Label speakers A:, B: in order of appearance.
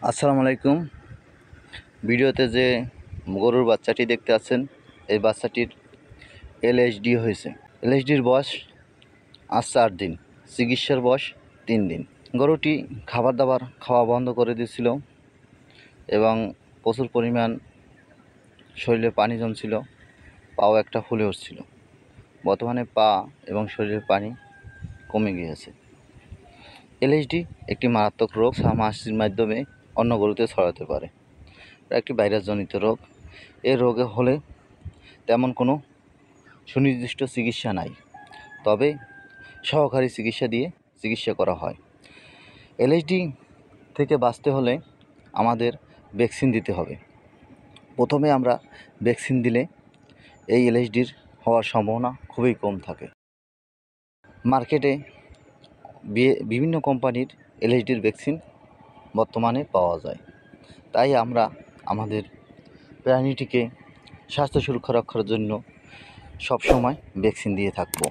A: আসসালামু আলাইকুম। ভিডিওতে যে গরুর বাচ্চাটি দেখতে পাচ্ছেন, এই বাচ্চাটির এলএইচডি হয়েছে। এলএইচডির বয়স আজ 4 দিন, চিকিৎসার বয়স 3 দিন। গরুটি খাবার দাবার খাওয়া বন্ধ করে দিয়েছিল এবং প্রচুর পরিমাণ শরীরে পানি জমছিল, পাও একটা ফুলে উঠছিল। বর্তমানে পা এবং শরীরের পানি কমে গিয়েছে। এলএইচডি একটি মারাত্মক রোগ, হাঁসির মাধ্যমে অন্য গরুতে ছড়াতে পারে। এটা একটি ভাইরাসজনিত রোগ। এই রোগে হলে তেমন কোনো সুনির্দিষ্ট চিকিৎসা নাই, তবে সহকারী চিকিৎসা দিয়ে চিকিৎসা করা হয়। এলএইচডি থেকে বাঁচতে হলে আমাদের ভ্যাকসিন দিতে হবে। প্রথমে আমরা ভ্যাকসিন দিলে এই এলএইচডির হওয়ার সম্ভাবনা খুবই কম থাকে। মার্কেটে বিভিন্ন কোম্পানির এলএইচডির ভ্যাকসিন বর্তমানে পাওয়া যায়। তাই আমরা আমাদের প্রাণীটিকে স্বাস্থ্য সুরক্ষা রক্ষার জন্য সবসময় ভ্যাকসিন দিয়ে থাকব।